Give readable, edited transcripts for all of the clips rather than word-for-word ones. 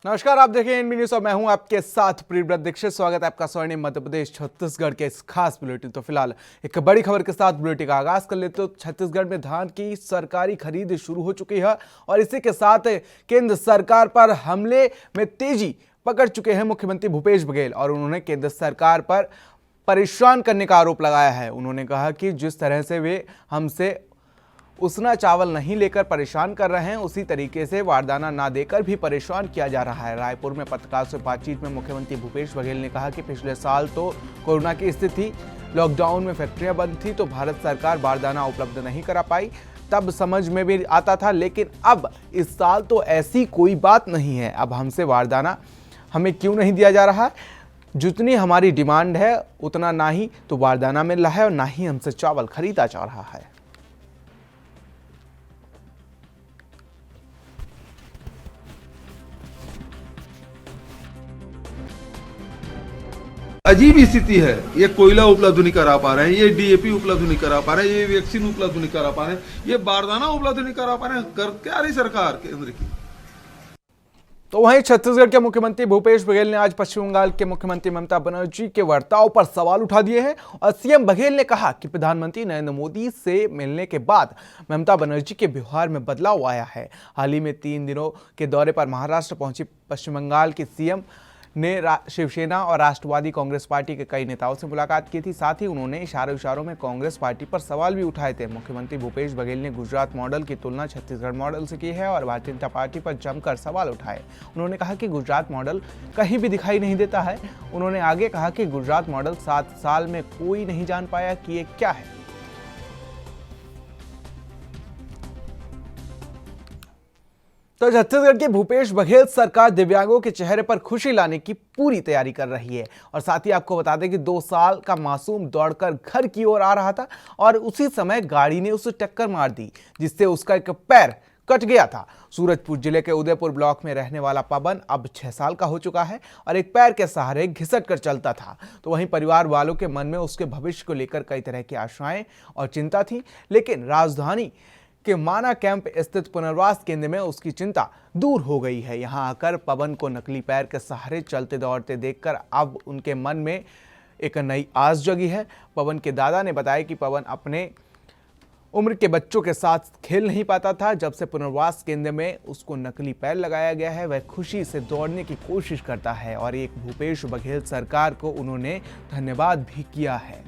नमस्कार, आप देखें एनबी न्यूज और मैं हूं आपके साथ प्रियव्रत दीक्षित। स्वागत है आपका स्वर्णिम मध्य प्रदेश छत्तीसगढ़ के इस खास बुलेटिन। तो फिलहाल एक बड़ी खबर के साथ बुलेटिन का आगाज कर लेते। तो छत्तीसगढ़ में धान की सरकारी खरीद शुरू हो चुकी है और इसी के साथ केंद्र सरकार पर हमले में तेजी पकड़ चुके हैं मुख्यमंत्री भूपेश बघेल और उन्होंने केंद्र सरकार पर परेशान करने का आरोप लगाया है। उन्होंने कहा कि जिस तरह से वे हमसे उसना चावल नहीं लेकर परेशान कर रहे हैं, उसी तरीके से वारदाना ना देकर भी परेशान किया जा रहा है। रायपुर में पत्रकारों से बातचीत में मुख्यमंत्री भूपेश बघेल ने कहा कि पिछले साल तो कोरोना की स्थिति, लॉकडाउन में फैक्ट्रियां बंद थी तो भारत सरकार बारदाना उपलब्ध नहीं करा पाई, तब समझ में भी आता था, लेकिन अब इस साल तो ऐसी कोई बात नहीं है। अब हमसे वारदाना हमें क्यों नहीं दिया जा रहा, जितनी हमारी डिमांड है उतना ना ही तो वारदाना मिल रहा है और ना ही हमसे चावल खरीदा जा रहा है। अजीब स्थिति है। ये कोयला उपलब्ध नहीं करा पा रहे हैं, ये डीएपी उपलब्ध नहीं करा पा रहे हैं, ये वैक्सीन उपलब्ध नहीं करा पा रहे हैं, ये बारदाना उपलब्ध नहीं करा पा रहे हैं। कर क्या रही सरकार केंद्र की। तो वहीं छत्तीसगढ़ के मुख्यमंत्री भूपेश बघेल ने आज पश्चिम बंगाल के मुख्यमंत्री ममता बनर्जी के वर्ताव पर सवाल उठा दिए हैं और सीएम बघेल ने कहा कि प्रधानमंत्री नरेंद्र मोदी से मिलने के बाद ममता बनर्जी के व्यवहार में बदलाव आया है। हाल ही में 3 दिनों के दौरे पर महाराष्ट्र पहुंची पश्चिम बंगाल की सीएम ने शिवसेना और राष्ट्रवादी कांग्रेस पार्टी के कई नेताओं से मुलाकात की थी। साथ ही उन्होंने इशारों में कांग्रेस पार्टी पर सवाल भी उठाए थे। मुख्यमंत्री भूपेश बघेल ने गुजरात मॉडल की तुलना छत्तीसगढ़ मॉडल से की है और भारतीय जनता पार्टी पर जमकर सवाल उठाए। उन्होंने कहा कि गुजरात मॉडल कहीं भी दिखाई नहीं देता है। उन्होंने आगे कहा कि गुजरात मॉडल 7 साल में कोई नहीं जान पाया कि ये क्या है। तो छत्तीसगढ़ के भूपेश बघेल सरकार दिव्यांगों के चेहरे पर खुशी लाने की पूरी तैयारी कर रही है। और साथ ही आपको बता दें कि 2 साल का मासूम दौड़कर घर की ओर आ रहा था और उसी समय गाड़ी ने उसे टक्कर मार दी, जिससे उसका एक पैर कट गया था। सूरजपुर जिले के उदयपुर ब्लॉक में रहने वाला पवन अब 6 साल का हो चुका है और एक पैर के सहारे घिसट कर चलता था। तो वहीं परिवार वालों के मन में उसके भविष्य को लेकर कई तरह की आशाएं और चिंता थी, लेकिन राजधानी कि माना कैंप स्थित पुनर्वास केंद्र में उसकी चिंता दूर हो गई है। यहां आकर पवन को नकली पैर के सहारे चलते दौड़ते देखकर अब उनके मन में एक नई आस जगी है। पवन के दादा ने बताया कि पवन अपने उम्र के बच्चों के साथ खेल नहीं पाता था। जब से पुनर्वास केंद्र में उसको नकली पैर लगाया गया है, वह खुशी से दौड़ने की कोशिश करता है और एक भूपेश बघेल सरकार को उन्होंने धन्यवाद भी किया है।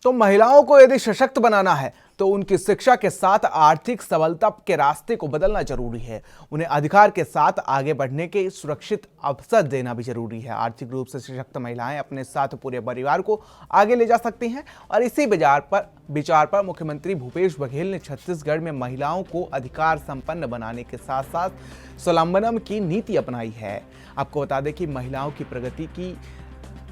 तो महिलाओं को यदि सशक्त बनाना है तो उनकी शिक्षा के साथ आर्थिक सबलता के रास्ते को बदलना जरूरी है। उन्हें अधिकार के साथ आगे बढ़ने के सुरक्षित अवसर देना भी जरूरी है। आर्थिक रूप से सशक्त महिलाएं अपने साथ पूरे परिवार को आगे ले जा सकती हैं और इसी विचार पर मुख्यमंत्री भूपेश बघेल ने छत्तीसगढ़ में महिलाओं को अधिकार संपन्न बनाने के साथ साथ स्वावलंबन की नीति अपनाई है। आपको बता दें कि महिलाओं की प्रगति की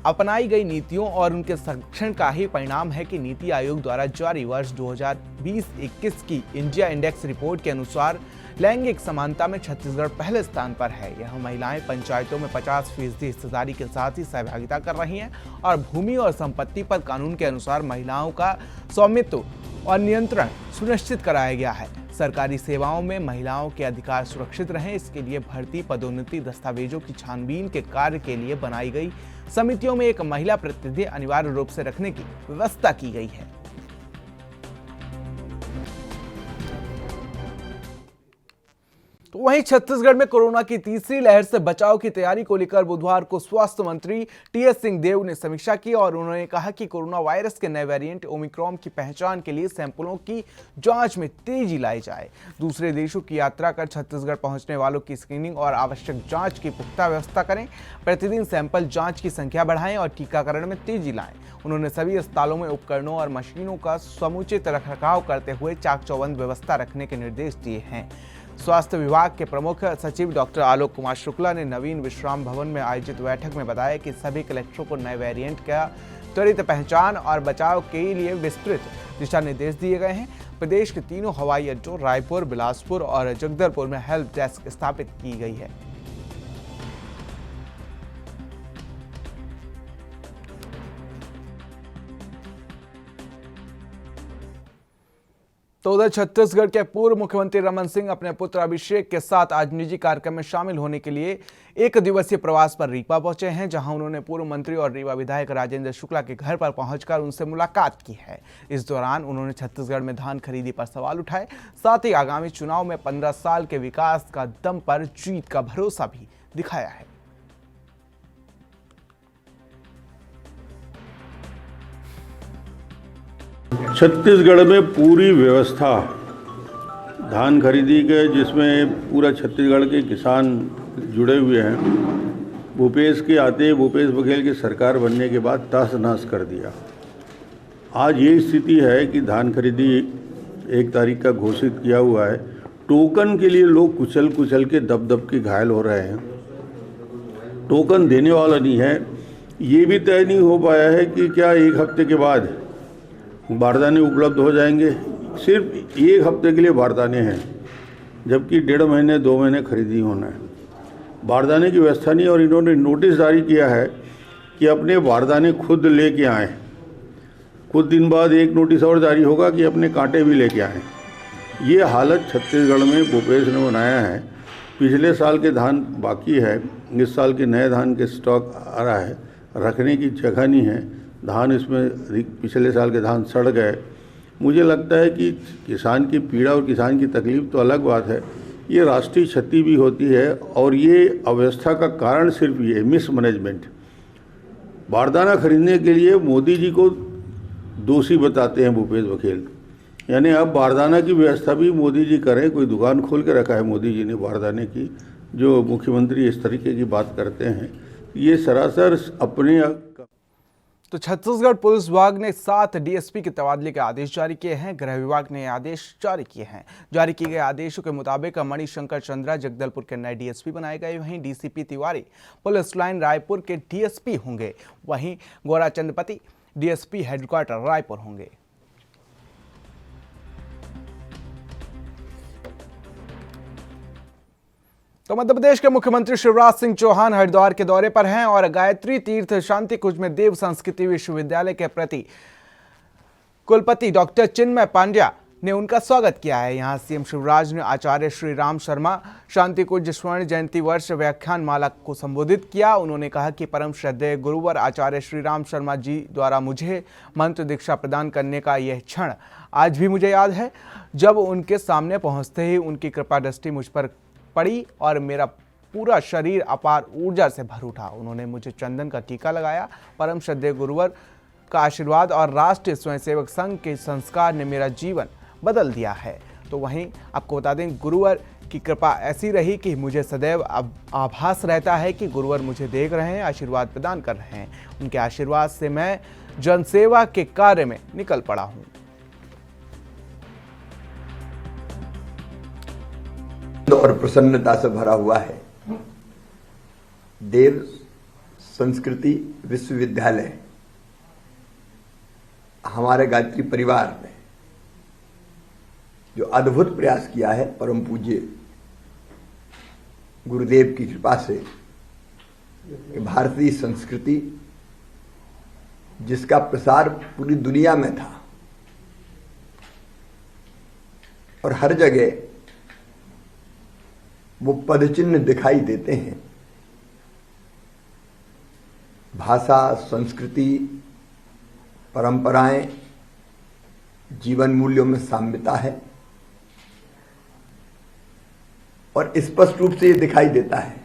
अपनाई गई नीतियों और उनके संरक्षण का ही परिणाम है कि नीति आयोग द्वारा जारी वर्ष 2020-21 की इंडिया इंडेक्स रिपोर्ट के अनुसार लैंगिक समानता में छत्तीसगढ़ पहले स्थान पर है। यह महिलाएं पंचायतों में 50% हिस्सेदारी के साथ ही सहभागिता कर रही हैं और भूमि और संपत्ति पर कानून के अनुसार महिलाओं का स्वामित्व और नियंत्रण सुनिश्चित कराया गया है। सरकारी सेवाओं में महिलाओं के अधिकार सुरक्षित रहें, इसके लिए भर्ती, पदोन्नति, दस्तावेजों की छानबीन के कार्य के लिए बनाई गई समितियों में एक महिला प्रतिनिधि अनिवार्य रूप से रखने की व्यवस्था की गई है। तो वहीं छत्तीसगढ़ में कोरोना की तीसरी लहर से बचाव की तैयारी को लेकर बुधवार को स्वास्थ्य मंत्री टीएस सिंहदेव ने समीक्षा की और उन्होंने कहा कि कोरोना वायरस के नए वेरिएंट ओमिक्रॉन की पहचान के लिए सैंपलों की जांच में तेजी लाई जाए। दूसरे देशों की यात्रा कर छत्तीसगढ़ पहुंचने वालों की स्क्रीनिंग और आवश्यक जांच की पुख्ता व्यवस्था करें। प्रतिदिन सैंपल जांच की संख्या बढ़ाएं और टीकाकरण में तेजी लाएं। उन्होंने सभी अस्पतालों में उपकरणों और मशीनों का समुचित रखरखाव करते हुए चाक चौबंद व्यवस्था रखने के निर्देश दिए हैं। स्वास्थ्य विभाग के प्रमुख सचिव डॉक्टर आलोक कुमार शुक्ला ने नवीन विश्राम भवन में आयोजित बैठक में बताया कि सभी कलेक्टरों को नए वेरिएंट का त्वरित पहचान और बचाव के लिए विस्तृत दिशा निर्देश दिए गए हैं। प्रदेश के 3 हवाई अड्डों रायपुर, बिलासपुर और जगदलपुर में हेल्प डेस्क स्थापित की गई है। तो उधर छत्तीसगढ़ के पूर्व मुख्यमंत्री रमन सिंह अपने पुत्र अभिषेक के साथ आज निजी कार्यक्रम में शामिल होने के लिए एक दिवसीय प्रवास पर रीवा पहुंचे हैं, जहां उन्होंने पूर्व मंत्री और रीवा विधायक राजेंद्र शुक्ला के घर पर पहुंचकर उनसे मुलाकात की है। इस दौरान उन्होंने छत्तीसगढ़ में धान खरीदी पर सवाल उठाए, साथ ही आगामी चुनाव में 15 साल के विकास का दम पर जीत का भरोसा भी दिखाया है। छत्तीसगढ़ में पूरी व्यवस्था धान खरीदी के, जिसमें पूरा छत्तीसगढ़ के किसान जुड़े हुए हैं। भूपेश बघेल की सरकार बनने के बाद तहस नहस कर दिया। आज ये स्थिति है कि धान खरीदी 1 तारीख का घोषित किया हुआ है। टोकन के लिए लोग कुचल के दब के घायल हो रहे हैं। टोकन देने वाला नहीं है। ये भी तय नहीं हो पाया है कि क्या 1 हफ्ते के बाद बारदाने उपलब्ध हो जाएंगे। सिर्फ 1 हफ्ते के लिए बारदाने हैं, जबकि 1.5 महीने 2 महीने खरीदी होना है। बारदाने की व्यवस्था नहीं, और इन्होंने नोटिस जारी किया है कि अपने बारदाने खुद लेके आएँ। कुछ दिन बाद एक नोटिस और जारी होगा कि अपने कांटे भी लेके आएँ। ये हालत छत्तीसगढ़ में भूपेश ने बनाया है। पिछले साल के धान बाकी है, इस साल के नए धान के स्टॉक आ रहा है, रखने की जगह नहीं है। धान इसमें पिछले साल के धान सड़ गए। मुझे लगता है कि किसान की पीड़ा और किसान की तकलीफ तो अलग बात है, ये राष्ट्रीय क्षति भी होती है। और ये अव्यवस्था का कारण सिर्फ ये मिसमैनेजमेंट। बारदाना खरीदने के लिए मोदी जी को दोषी बताते हैं भूपेश बघेल। यानी अब बारदाना की व्यवस्था भी मोदी जी करें। कोई दुकान खोल के रखा है मोदी जी ने बारदाने की, जो मुख्यमंत्री इस तरीके की बात करते हैं। ये सरासर अपने तो छत्तीसगढ़ पुलिस विभाग ने 7 डीएसपी के तबादले के आदेश जारी किए हैं। गृह विभाग ने आदेश जारी किए हैं। जारी किए गए आदेशों के मुताबिक मणिशंकर चंद्रा जगदलपुर के नए डीएसपी बनाए गए। वहीं DCP Tiwari police line Raipur के डीएसपी होंगे। वहीं गोरा चंद्रपति डीएसपी हेडक्वार्टर रायपुर होंगे। तो मध्य प्रदेश के मुख्यमंत्री शिवराज सिंह चौहान हरिद्वार के दौरे पर हैं और गायत्री तीर्थ शांति कुंज में देव संस्कृति विश्वविद्यालय के प्रति कुलपति डॉक्टर चिन्मय पांड्या ने उनका स्वागत किया है। यहां सीएम शिवराज ने आचार्य श्री राम शर्मा शांति कुंज स्वर्ण जयंती वर्ष व्याख्यान माला को संबोधित किया। उन्होंने कहा कि परम श्रद्धेय गुरुवर आचार्य श्री राम शर्मा जी द्वारा मुझे मंत्र दीक्षा प्रदान करने का यह क्षण आज भी मुझे याद है, जब उनके सामने पहुंचते ही उनकी कृपा दृष्टि मुझ पर पड़ी और मेरा पूरा शरीर अपार ऊर्जा से भर उठा। उन्होंने मुझे चंदन का टीका लगाया। परम श्रद्धेय गुरुवर का आशीर्वाद और राष्ट्रीय स्वयंसेवक संघ के संस्कार ने मेरा जीवन बदल दिया है। तो वहीं आपको बता दें, गुरुवर की कृपा ऐसी रही कि मुझे सदैव आभास रहता है कि गुरुवर मुझे देख रहे हैं, आशीर्वाद प्रदान कर रहे हैं। उनके आशीर्वाद से मैं जनसेवा के कार्य में निकल पड़ा हूं। और प्रसन्नता से भरा हुआ है। देव संस्कृति विश्वविद्यालय हमारे गायत्री परिवार ने जो अद्भुत प्रयास किया है, परम पूज्य गुरुदेव की कृपा से, भारतीय संस्कृति जिसका प्रसार पूरी दुनिया में था और हर जगह वो पदचिन्ह दिखाई देते हैं। भाषा, संस्कृति, परंपराएं, जीवन मूल्यों में साम्यता है और स्पष्ट रूप से ये दिखाई देता है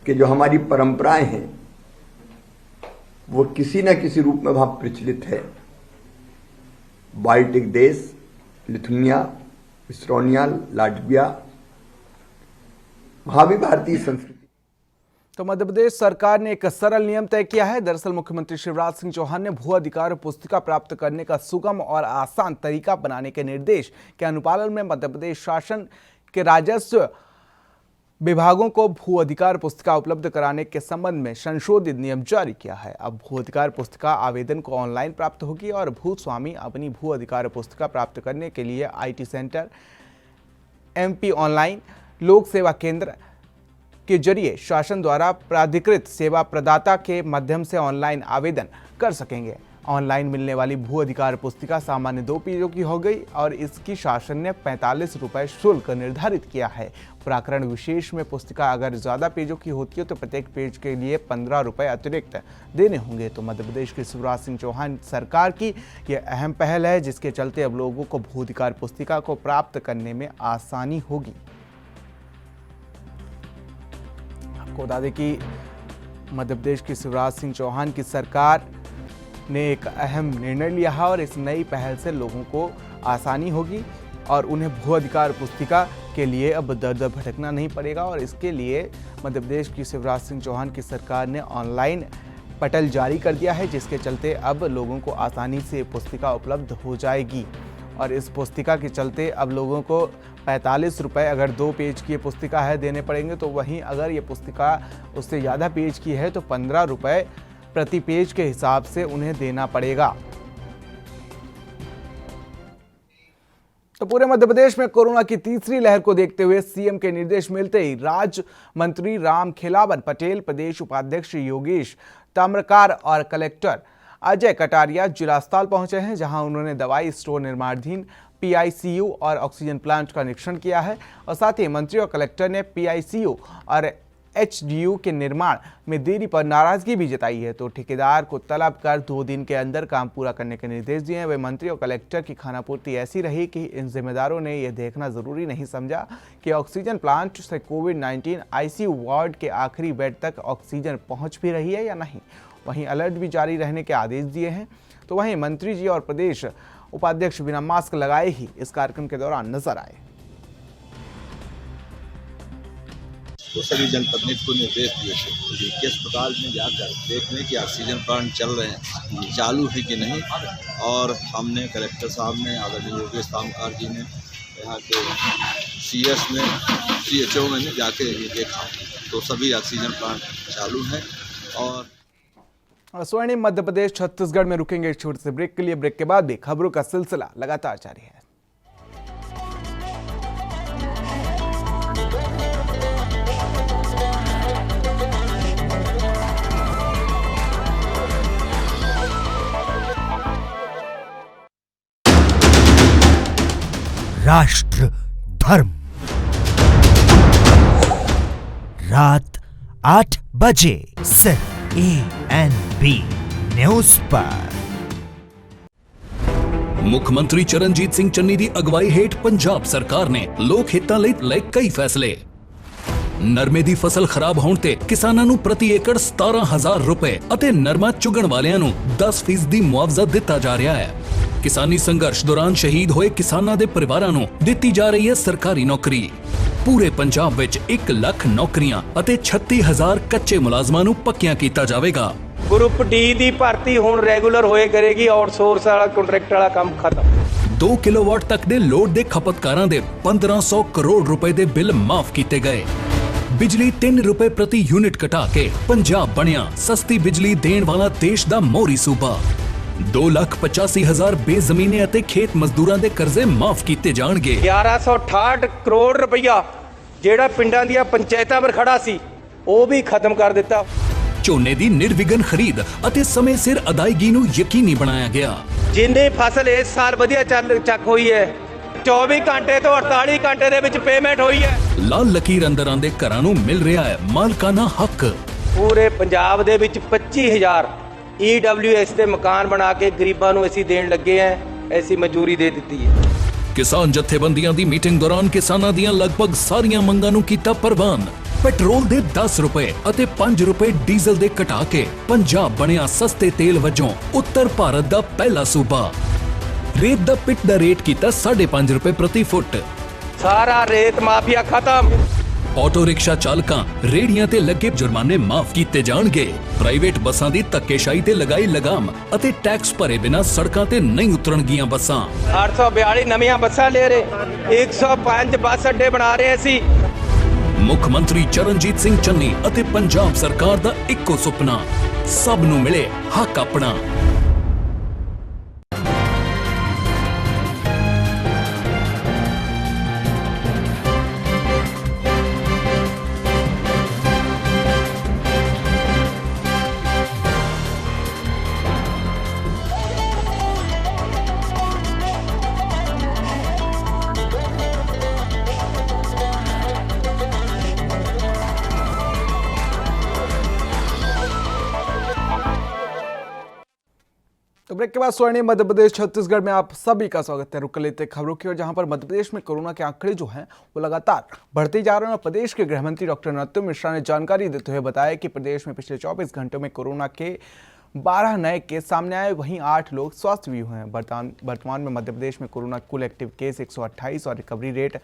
कि जो हमारी परंपराएं हैं वो किसी न किसी रूप में वहां प्रचलित है। बाल्टिक देश, लिथुनिया, इस्टोनिया, लाटविया, वहां भी भारतीय संस्कृति। तो मध्य प्रदेश सरकार ने एक सरल नियम तय किया है। दरअसल मुख्यमंत्री शिवराज सिंह चौहान ने भू अधिकार पुस्तिका प्राप्त करने का सुगम और आसान तरीका बनाने के निर्देश के अनुपालन में मध्य प्रदेश शासन के राजस्व विभागों को भू अधिकार पुस्तिका उपलब्ध कराने के संबंध में संशोधित नियम जारी किया है। अब भू अधिकार पुस्तिका आवेदन को ऑनलाइन प्राप्त होगी और भूस्वामी अपनी भू अधिकार पुस्तिका प्राप्त करने के लिए IT सेंटर, MP ऑनलाइन, लोक सेवा केंद्र के जरिए शासन द्वारा प्राधिकृत सेवा प्रदाता के माध्यम से ऑनलाइन आवेदन कर सकेंगे। ऑनलाइन मिलने वाली भू अधिकार पुस्तिका सामान्य 2 पेजों की हो गई और इसकी शासन ने 45 रुपये शुल्क निर्धारित किया है। प्रकरण विशेष में पुस्तिका अगर ज़्यादा पेजों की होती है तो प्रत्येक पेज के लिए 15 रुपये अतिरिक्त देने होंगे। तो मध्य प्रदेश की शिवराज सिंह चौहान सरकार की यह अहम पहल है, जिसके चलते अब लोगों को भू अधिकार पुस्तिका को प्राप्त करने में आसानी होगी। आपको बता दें कि मध्य प्रदेश की शिवराज सिंह चौहान की सरकार ने एक अहम निर्णय लिया है और इस नई पहल से लोगों को आसानी होगी और उन्हें भू अधिकार पुस्तिका के लिए अब दर दर भटकना नहीं पड़ेगा। और इसके लिए मध्य प्रदेश की शिवराज सिंह चौहान की सरकार ने ऑनलाइन पटल जारी कर दिया है, जिसके चलते अब लोगों को आसानी से पुस्तिका उपलब्ध हो जाएगी। और इस पुस्तिका के चलते अब लोगों को 45 रुपये अगर 2 पेज की पुस्तिका है देने पड़ेंगे, तो वहीं अगर ये पुस्तिका उससे ज़्यादा पेज की है तो 15 रुपये प्रति पेज के हिसाब से उन्हें देना पड़ेगा। तो पूरे मध्य प्रदेश में कोरोना की तीसरी लहर को देखते हुए सीएम के निर्देश मिलते ही राज्य मंत्री रामखेलावन पटेल, प्रदेश उपाध्यक्ष योगेश ताम्रकार और कलेक्टर अजय कटारिया जिला अस्पताल पहुंचे हैं, जहां उन्होंने दवाई स्टोर निर्माणाधीन पीआईसीयू और ऑक्सीजन प्लांट का निरीक्षण किया है। और साथ ही मंत्री और कलेक्टर ने पीआईसीयू और एचडीयू के निर्माण में देरी पर नाराजगी भी जताई है। तो ठेकेदार को तलब कर 2 दिन के अंदर काम पूरा करने के निर्देश दिए हैं। वे मंत्री और कलेक्टर की खानापूर्ति ऐसी रही कि इन जिम्मेदारों ने यह देखना जरूरी नहीं समझा कि ऑक्सीजन प्लांट से कोविड-19 आईसीयू वार्ड के आखिरी बेड तक ऑक्सीजन पहुंच भी रही है या नहीं। वहीं अलर्ट भी जारी रहने के आदेश दिए हैं। तो वहीं मंत्री जी और प्रदेश उपाध्यक्ष बिना मास्क लगाए ही इस कार्यक्रम के दौरान नजर आए। तो सभी जनप्रतिनिधि को निर्देश दिए थे कि अस्पताल में जाकर देख लें कि ऑक्सीजन प्लांट चल रहे हैं, चालू है कि नहीं। और हमने कलेक्टर साहब ने, आदरणीय योगेश ताम्रकार जी ने, यहाँ के सीएस ने, सीएचओ ने जाके ये देखा तो सभी ऑक्सीजन प्लांट चालू हैं। और स्वर्णिम मध्य प्रदेश छत्तीसगढ़ में रुकेंगे एक छोटे से ब्रेक के लिए। ब्रेक के बाद भी खबरों का सिलसिला लगातार जारी है। राष्ट्र धर्म रात 8 बजे सिर्फ ANB न्यूज़ पर। ਮੁੱਖ ਮੰਤਰੀ ਚਰਨਜੀਤ ਸਿੰਘ ਚੰਨੀ ਦੀ ਅਗਵਾਈ ਹੇਠ ਪੰਜਾਬ ਸਰਕਾਰ ਨੇ ਲੋਕ ਹਿੱਤਾਂ ਲਈ ਲਏ ਕਈ ਫੈਸਲੇ। ਨਰਮੇ ਦੀ ਫਸਲ ਖਰਾਬ ਹੋਣ ਤੇ ਕਿਸਾਨਾਂ ਨੂੰ ਪ੍ਰਤੀ ਏਕੜ 17000 ਰੁਪਏ ਅਤੇ ਨਰਮਾ ਚੁਗਣ ਵਾਲਿਆਂ ਨੂੰ 10% ਦੀ ਮੁਆਵਜ਼ਾ ਦਿੱਤਾ ਜਾ ਰਿਹਾ ਹੈ। ਕਿਸਾਨੀ ਸੰਘਰਸ਼ ਦੌਰਾਨ ਸ਼ਹੀਦ ਹੋਏ ਕਿਸਾਨਾਂ ਦੇ ਪਰਿਵਾਰਾਂ ਨੂੰ ਦਿੱਤੀ ਜਾ ਰਹੀ ਹੈ ਸਰਕਾਰੀ ਨੌਕਰੀ। ਪੂਰੇ ਪੰਜਾਬ ਵਿੱਚ 1 ਲੱਖ ਨੌਕਰੀਆਂ ਅਤੇ 36000 ਕੱਚੇ ਮੁਲਾਜ਼ਮਾਂ ਨੂੰ ਪੱਕਿਆਂ ਕੀਤਾ ਜਾਵੇਗਾ। ग्रुप डी ਦੀ ਭਰਤੀ ਹੁਣ ਰੈਗੂਲਰ ਹੋਏ ਕਰੇਗੀ, ਆਊਟਸੋਰਸ ਵਾਲਾ ਕੰਟਰੈਕਟ ਵਾਲਾ ਕੰਮ ਖਤਮ। 2 ਕਿਲੋਵਾਟ ਤੱਕ ਦੇ ਲੋਡ ਦੇ ਖਪਤਕਾਰਾਂ ਦੇ 1500 ਕਰੋੜ ਰੁਪਏ ਦੇ ਬਿੱਲ ਮਾਫ ਕੀਤੇ ਗਏ। ਬਿਜਲੀ 3 ਰੁਪਏ ਪ੍ਰਤੀ ਯੂਨਿਟ ਘਟਾ ਕੇ ਪੰਜਾਬ ਬਣਿਆ ਸਸਤੀ ਬਿਜਲੀ ਦੇਣ ਵਾਲਾ ਦੇਸ਼ ਦਾ ਮੋਹਰੀ ਸੂਬਾ। 2,85,000 ਬੇਜ਼ਮੀਨੇ ਅਤੇ ਖੇਤ ਮਜ਼ਦੂਰਾਂ ਦੇ ਕਰਜ਼ੇ ਮਾਫ ਕੀਤੇ ਜਾਣਗੇ। 1168 ਕਰੋੜ ਰੁਪਈਆ ਜਿਹੜਾ ਪਿੰਡਾਂ ਦੀਆਂ ਪੰਚਾਇਤਾਂ 'ਤੇ ਖੜਾ ਸੀ ਉਹ ਵੀ ਖਤਮ ਕਰ ਦਿੱਤਾ। ਝੋਨੇ ਦੀ ਨਿਰਵਿਘਨ ਖਰੀਦ ਅਤੇ ਸਮੇਂ ਸਿਰ ਅਦਾਇਗੀ ਨੂੰ ਯਕੀਨੀ ਬਣਾਇਆ ਗਿਆ। ਜਿੰਨੀ ਫਸਲ ਇਸ ਸਾਲ ਵਧੀਆ ਚੱਕ ਹੋਈ ਹੈ 24 ਘੰਟੇ ਤੋਂ 48 ਘੰਟੇ ਦੇ ਵਿੱਚ ਪੇਮੈਂਟ ਹੋਈ ਹੈ। ਲਾਲ ਲਕੀਰ ਅੰਦਰ ਆਂਦੇ ਘਰਾਂ ਨੂੰ ਮਿਲ ਰਿਹਾ ਹੈ ਮਾਲਕਾਨਾ ਹੱਕ। ਪੂਰੇ ਪੰਜਾਬ ਦੇ ਵਿੱਚ 25000 EWS ਦੇ ਮਕਾਨ ਬਣਾ ਕੇ ਗਰੀਬਾਂ ਨੂੰ ਅਸੀਂ ਦੇਣ ਲੱਗੇ ਹਾਂ। ਐਸੀ ਮਨਜ਼ੂਰੀ ਦੇ ਦਿੱਤੀ ਹੈ। ਕਿਸਾਨ ਜਥੇਬੰਦੀਆਂ ਦੀ ਮੀਟਿੰਗ ਦੌਰਾਨ ਕਿਸਾਨਾਂ ਦੀਆਂ ਲਗਭਗ ਸਾਰੀਆਂ ਮੰਗਾਂ ਨੂੰ ਕੀਤਾ ਪ੍ਰਵਾਨ। ਪੈਟਰੋਲ ਦੇ 10 ਰੁਪਏ ਅਤੇ 5 ਰੁਪਏ ਡੀਜ਼ਲ ਦੇ ਘਟਾ ਕੇ ਪੰਜਾਬ ਬਣਿਆ ਸਸਤੇ ਤੇਲ ਵਜੋਂ ਉੱਤਰ ਭਾਰਤ ਦਾ ਪਹਿਲਾ ਸੂਬਾ। ਰੇਤ ਦਾ ਪਿੱਟ ਦਾ ਰੇਟ ਕੀਤਾ 5.5 ਰੁਪਏ ਪ੍ਰਤੀ ਫੁੱਟ। ਸਾਰਾ ਰੇਤ ਮਾਫੀਆ ਖਤਮ। ਆਟੋ ਰਿਕਸ਼ਾ ਚਾਲਕਾਂ ਰੇੜੀਆਂ ਤੇ ਲੱਗੇ ਜੁਰਮਾਨੇ ਮਾਫ ਕੀਤੇ ਜਾਣਗੇ। ਪ੍ਰਾਈਵੇਟ ਬੱਸਾਂ ਦੀ ਧੱਕੇਸ਼ਾਹੀ ਤੇ ਲਗਾਈ ਲਗਾਮ ਅਤੇ ਟੈਕਸ ਭਰੇ ਬਿਨਾਂ ਸੜਕਾਂ ਤੇ ਨਹੀਂ ਉਤਰਨਗੀਆਂ ਬੱਸਾਂ। 842 ਨਵੀਆਂ ਬੱਸਾਂ ਲੈ ਰਹੇ, 105 ਬੱਸ ਅੱਡੇ ਬਣਾ ਰਹੇ ਅਸੀਂ। ਮੁੱਖ ਮੰਤਰੀ ਚਰਨਜੀਤ ਸਿੰਘ ਚੰਨੀ ਅਤੇ ਪੰਜਾਬ ਸਰਕਾਰ ਦਾ ਇੱਕੋ ਸੁਪਨਾ, ਸਭ ਨੂੰ ਮਿਲੇ ਹੱਕ ਆਪਣਾ। ब्रेक के बाद स्वर्णिम मध्य प्रदेश छत्तीसगढ़ में आप सभी का स्वागत है। रुक लेते हैं खबरों की ओर, जहां पर मध्य प्रदेश में कोरोना के आंकड़े जो हैं वो लगातार बढ़ते जा रहे हैं। और प्रदेश के गृह मंत्री डॉक्टर नरोत्तम मिश्रा ने जानकारी देते हुए बताया कि प्रदेश में पिछले 24 घंटों में कोरोना के 12 नए केस सामने आए, वहीं 8 लोग स्वस्थ भी हुए हैं। वर्तमान में मध्य प्रदेश में कोरोना कुल एक्टिव केस 128 और रिकवरी रेट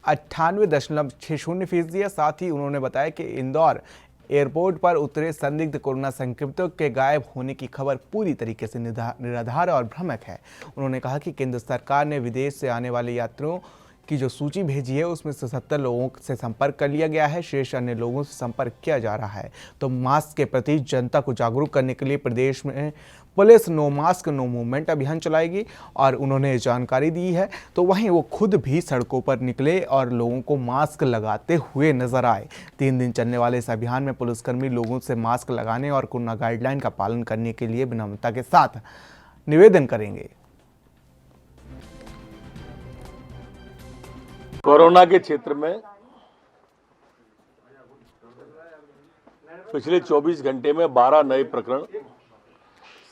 98.60% है। साथ ही उन्होंने बताया कि इंदौर एयरपोर्ट पर उतरे संदिग्ध कोरोना संक्रमितों के गायब होने की खबर पूरी तरीके से निराधार और भ्रामक है। उन्होंने कहा कि केंद्र सरकार ने विदेश से आने वाले यात्रियों की जो सूची भेजी है उसमें से 70 लोगों से संपर्क कर लिया गया है, शेष अन्य लोगों से संपर्क किया जा रहा है। तो मास्क के प्रति जनता को जागरूक करने के लिए प्रदेश में police no mask no movement अभियान चलाएगी और उन्होंने जानकारी दी है। तो वहीं वो खुद भी सड़कों पर निकले और लोगों को मास्क लगाते हुए नजर आए। 3 दिन चलने वाले इस अभियान में पुलिसकर्मी लोगों से मास्क लगाने और कोरोना गाइडलाइन का पालन करने के लिए विनम्रता के साथ निवेदन करेंगे। कोरोना के क्षेत्र में पिछले 24 घंटे में 12 नए प्रकरण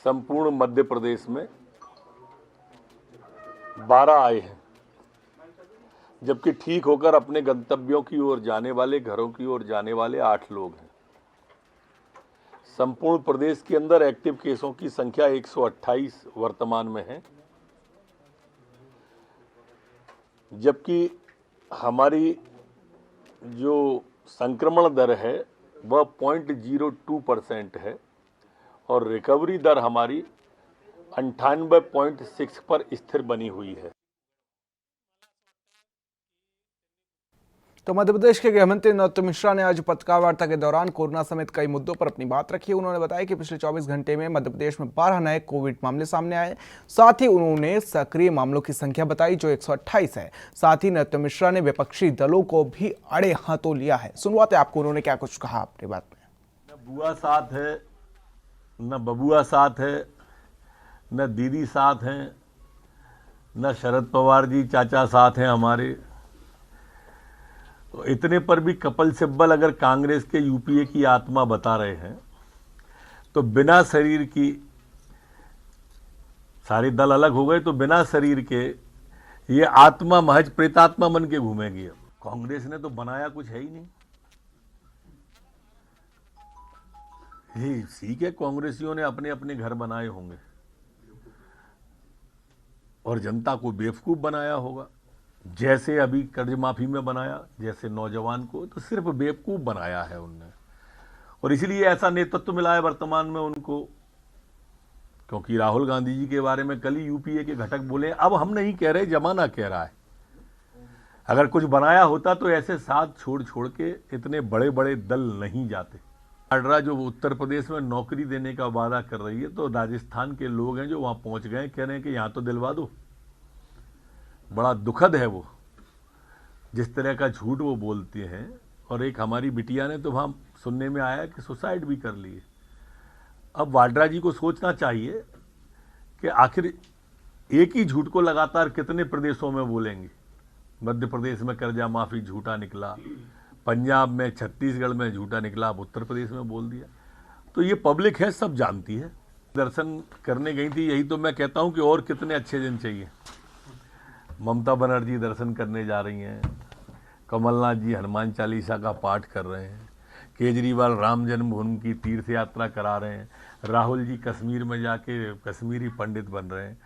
संपूर्ण मध्य प्रदेश में 12 आए हैं, जबकि ठीक होकर अपने गंतव्यों की ओर जाने वाले, घरों की ओर जाने वाले 8 लोग हैं। संपूर्ण प्रदेश के अंदर एक्टिव केसों की संख्या 128 वर्तमान में है, जबकि हमारी जो संक्रमण दर है वह 0.02% है और रिकवरी दर हमारी 98.6 पर स्थिर बनी हुई है। तो मध्य प्रदेश के गृह मंत्री नरोत्तम मिश्रा ने आज पत्रकार वार्ता के दौरान कोरोना समेत कई मुद्दों पर अपनी बात रखी। उन्होंने बताया कि पिछले 24 घंटे में मध्य प्रदेश में 12 नए कोविड मामले सामने आए। साथ ही उन्होंने सक्रिय मामलों की संख्या बताई जो 128 है। साथ ही नरोत्तम मिश्रा ने विपक्षी दलों को भी अड़े हाथों लिया है। सुनवाते आपको उन्होंने क्या कुछ कहा अपनी बात में। न बुआ साथ है, न बबुआ साथ है, न दीदी साथ हैं, न शरद पवार जी चाचा साथ हैं हमारे। तो इतने पर भी कपिल सिब्बल अगर कांग्रेस के यूपीए की आत्मा बता रहे हैं तो बिना शरीर की, सारे दल अलग हो गए तो बिना शरीर के ये आत्मा महज प्रेतात्मा बन के घूमेगी। कांग्रेस ने तो बनाया कुछ है ही नहीं। ये ठीक है, कांग्रेसियों ने अपने अपने घर बनाए होंगे और जनता को बेवकूफ बनाया होगा, जैसे अभी कर्ज माफी में बनाया, जैसे नौजवान को, तो सिर्फ बेवकूफ बनाया है उनने। और इसलिए ऐसा नेतृत्व मिला है वर्तमान में उनको, क्योंकि राहुल गांधी जी के बारे में कल ही यूपीए के घटक बोले। अब हम नहीं कह रहे, जमाना कह रहा है। अगर कुछ बनाया होता तो ऐसे साथ छोड़ छोड़ के इतने बड़े बड़े दल नहीं जाते। वाड्रा जो उत्तर प्रदेश में नौकरी देने का वादा कर रही है, तो राजस्थान के लोग हैं जो वहां पहुंच गए, कह रहे हैं कि यहां तो दिलवा दो। बड़ा दुखद है वो जिस तरह का झूठ वो बोलते हैं। और एक हमारी बिटिया ने तो वहाँ सुनने में आया कि सुसाइड भी कर ली है। अब वाड्रा जी को सोचना चाहिए कि आखिर एक ही झूठ को लगातार कितने प्रदेशों में बोलेंगे। मध्य प्रदेश में कर्जा माफी झूठा निकला, पंजाब में, छत्तीसगढ़ में झूठा निकला, अब उत्तर प्रदेश में बोल दिया। तो ये पब्लिक है, सब जानती है। दर्शन करने गई थी, यही तो मैं कहता हूँ कि और कितने अच्छे दिन चाहिए। ममता बनर्जी दर्शन करने जा रही हैं, कमलनाथ जी हनुमान चालीसा का पाठ कर रहे हैं, केजरीवाल राम जन्मभूमि की तीर्थ यात्रा करा रहे हैं, राहुल जी कश्मीर में जाके कश्मीरी पंडित बन रहे हैं।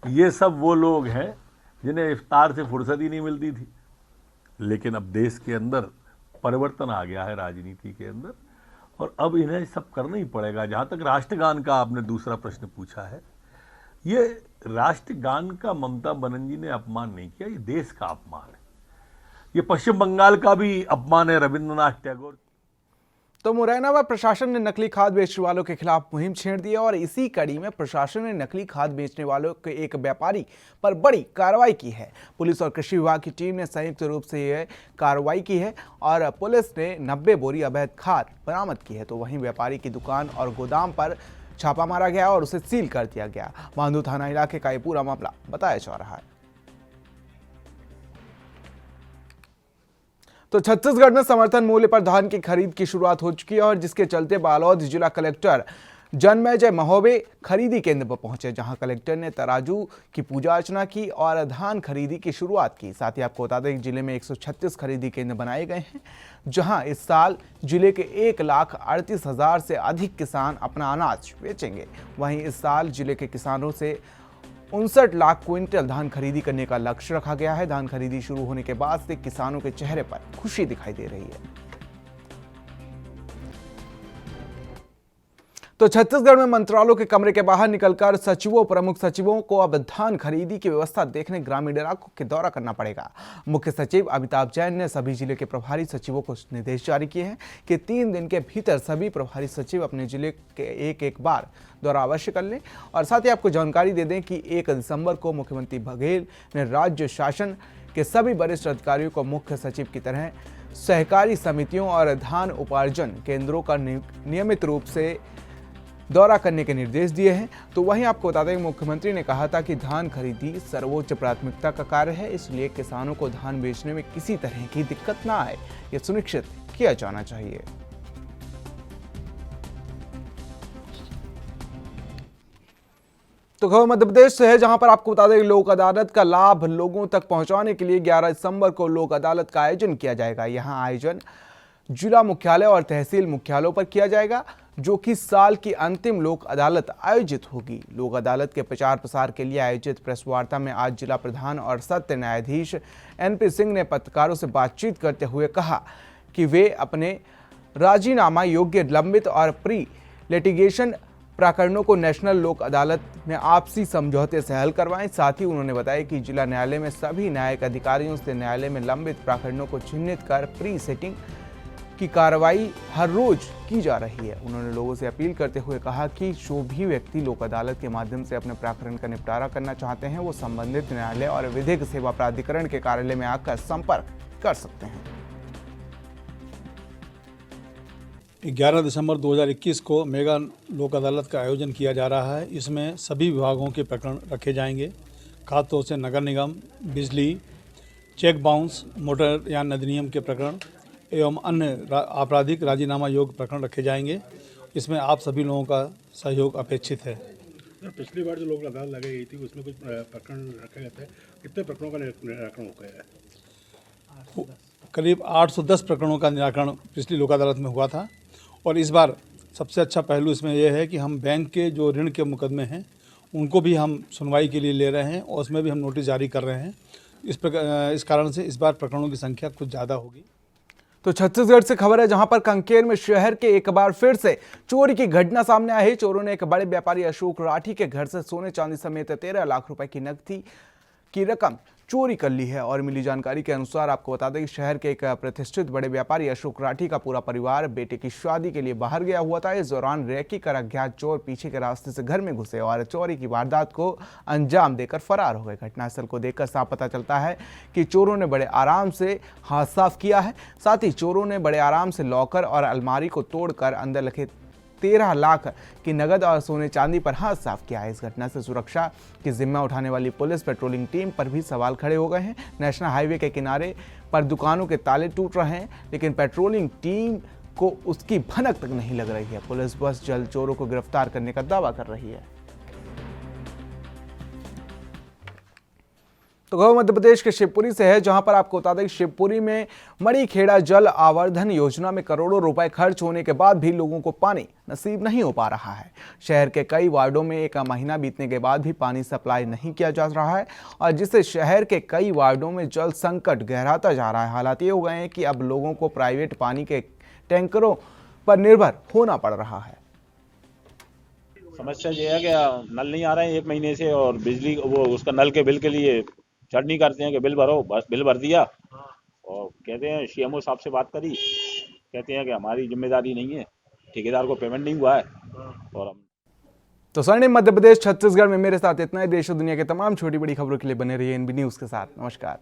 ये सब वो लोग हैं जिन्हें इफ्तार से फुर्सत ही नहीं मिलती थी। लेकिन अब देश के अंदर परिवर्तन आ गया है राजनीति के अंदर, और अब इन्हें सब करना ही पड़ेगा। जहाँ तक राष्ट्रगान का आपने दूसरा प्रश्न पूछा है, ये राष्ट्रगान का ममता बनर्जी ने अपमान नहीं किया, ये देश का अपमान है। ये पश्चिम बंगाल का भी अपमान है रविंद्रनाथ टैगोर। तो मुरैना में प्रशासन ने नकली खाद बेचने वालों के खिलाफ मुहिम छेड़ दी है और इसी कड़ी में प्रशासन ने नकली खाद बेचने वालों के एक व्यापारी पर बड़ी कार्रवाई की है। पुलिस और कृषि विभाग की टीम ने संयुक्त रूप से यह कार्रवाई की है और पुलिस ने 90 बोरी अवैध खाद बरामद की है। तो वहीं व्यापारी की दुकान और गोदाम पर छापा मारा गया और उसे सील कर दिया गया। मांडू थाना इलाके का ये पूरा मामला बताया जा रहा है। तो छत्तीसगढ़ में समर्थन मूल्य पर धान की खरीद की शुरुआत हो चुकी है और जिसके चलते बालोद जिला कलेक्टर जन्मेजय महोबे खरीदी केंद्र पर पहुंचे, जहां कलेक्टर ने तराजू की पूजा अर्चना की और धान खरीदी की शुरुआत की। साथ ही आपको बता दें कि जिले में 136 खरीदी केंद्र बनाए गए हैं, जहां इस साल जिले के 1,38,000 से अधिक किसान अपना अनाज बेचेंगे। वहीं इस साल जिले के किसानों से 59 लाख क्विंटल धान खरीदी करने का लक्ष्य रखा गया है। धान खरीदी शुरू होने के बाद से किसानों के चेहरे पर खुशी दिखाई दे रही है। तो छत्तीसगढ़ में मंत्रालयों के कमरे के बाहर निकलकर सचिवों, प्रमुख सचिवों को अब धान खरीदी की व्यवस्था देखने ग्रामीण इलाकों के दौरा करना पड़ेगा। मुख्य सचिव अमिताभ जैन ने सभी जिले के प्रभारी सचिवों को निर्देश जारी किए हैं कि 3 दिन के भीतर सभी प्रभारी सचिव अपने जिले के एक बार दौरा अवश्य कर लें। और साथ ही आपको जानकारी दे दें कि 1 दिसंबर को मुख्यमंत्री बघेल ने राज्य शासन के सभी वरिष्ठ अधिकारियों को मुख्य सचिव की तरह सहकारी समितियों और धान उपार्जन केंद्रों का नियमित रूप से दौरा करने के निर्देश दिए हैं। तो वहीं आपको बता दें कि मुख्यमंत्री ने कहा था कि धान खरीदी सर्वोच्च प्राथमिकता का कार्य है, इसलिए किसानों को धान बेचने में किसी तरह की दिक्कत ना आए, यह सुनिश्चित किया जाना चाहिए। तो खबर मध्य प्रदेश से है, जहां पर आपको बता दें लोक अदालत का लाभ लोगों तक पहुंचाने के लिए 11 दिसंबर को लोक अदालत का आयोजन किया जाएगा। यहां आयोजन जिला मुख्यालय और तहसील मुख्यालयों पर किया जाएगा, जो कि साल की अंतिम लोक अदालत आयोजित होगी। लोक अदालत के प्रचार प्रसार के लिए आयोजित प्रेस वार्ता में आज जिला प्रधान और सत्र न्यायाधीश NP सिंह ने पत्रकारों से बातचीत करते हुए कहा कि वे अपने राजीनामा योग्य लंबित और प्री लिटिगेशन प्रकरणों को नेशनल लोक अदालत में आपसी समझौते से हल करवाएं। साथ ही उन्होंने बताया कि जिला न्यायालय में सभी न्यायिक अधिकारियों से न्यायालय में लंबित प्रकरणों को चिन्हित कर प्री सेटिंग की कार्रवाई हर रोज की जा रही है। उन्होंने लोगों से अपील करते हुए कहा कि जो भी व्यक्ति लोक अदालत के माध्यम से अपने प्रकरण का निपटारा करना चाहते हैं, वो संबंधित न्यायालय और विधिक सेवा प्राधिकरण के कार्यालय में आकर संपर्क कर सकते हैं। 11 दिसंबर 2021 को मेगा लोक अदालत का आयोजन किया जा रहा है। इसमें सभी विभागों के प्रकरण रखे जाएंगे, खासतौर से नगर निगम, बिजली, चेक बाउंस, मोटरयान अधिनियम के प्रकरण एवं अन्य आपराधिक राजीनामा योग्य प्रकरण रखे जाएंगे। इसमें आप सभी लोगों का सहयोग अपेक्षित है। पिछली बार जो लोक अदालत लगाई गई थी उसमें कुछ प्रकरण रखे गए थे, कितने प्रकरणों का निराकरण हो गया है? करीब 810 प्रकरणों का निराकरण पिछली लोक अदालत में हुआ था। और इस बार सबसे अच्छा पहलू इसमें यह है कि हम बैंक के जो ऋण के मुकदमे हैं उनको भी हम सुनवाई के लिए ले रहे हैं और उसमें भी हम नोटिस जारी कर रहे हैं। इस कारण से इस बार प्रकरणों की संख्या कुछ ज़्यादा होगी। तो छत्तीसगढ़ से खबर है, जहां पर कांकेर में शहर के एक बार फिर से चोरी की घटना सामने आई है। चोरों ने एक बड़े व्यापारी अशोक राठी के घर से सोने चांदी समेत 13 लाख रुपए की नकदी की रकम चोरी कर ली है। और मिली जानकारी के अनुसार आपको बता दें कि शहर के एक प्रतिष्ठित बड़े व्यापारी अशोक राठी का पूरा परिवार बेटे की शादी के लिए बाहर गया हुआ था। इस दौरान रेकी कर अज्ञात चोर पीछे के रास्ते से घर में घुसे और चोरी की वारदात को अंजाम देकर फरार हो गए। घटनास्थल को देखकर साफ पता चलता है कि चोरों ने बड़े आराम से हाथ साफ किया है। साथ ही चोरों ने बड़े आराम से लॉकर और अलमारी को तोड़कर अंदर रखे 13 लाख की नगद और सोने चांदी पर हाथ साफ किया है। इस घटना से सुरक्षा की जिम्मा उठाने वाली पुलिस पेट्रोलिंग टीम पर भी सवाल खड़े हो गए हैं। नेशनल हाईवे के किनारे पर दुकानों के ताले टूट रहे हैं, लेकिन पेट्रोलिंग टीम को उसकी भनक तक नहीं लग रही है। पुलिस बस जल्द चोरों को गिरफ्तार करने का दावा कर रही है। तो खबर मध्य प्रदेश के शिवपुरी से है, जहां पर आपको बता दें कि शिवपुरी में मणिखेड़ा जल आवर्धन योजना में करोड़ों रुपए खर्च होने के बाद भी लोगों को पानी नसीब नहीं हो पा रहा है। शहर के कई वार्डों में 1 महीना बीतने के बाद भी पानी सप्लाई नहीं किया जा रहा है और जिससे शहर के कई वार्डों में जल संकट गहराता जा रहा है। हालात ये हो गए हैं कि अब लोगों को प्राइवेट पानी के टैंकरों पर निर्भर होना पड़ रहा है। समस्या ये है कि नल नहीं आ रहे हैं 1 महीने से, और बिजली वो उसका नल के बिल के लिए चटनी करते हैं कि बिल भरो, बस बिल भर दिया और कहते हैं CMO साहब से बात करी, कहते हैं कि हमारी जिम्मेदारी नहीं है, ठेकेदार को पेमेंट नहीं हुआ है। और हम तो स्वर्णिम मध्य प्रदेश छत्तीसगढ़ में मेरे साथ इतना ही। देश और दुनिया के तमाम छोटी बड़ी खबरों के लिए बने रहिए NB न्यूज़ के साथ। नमस्कार।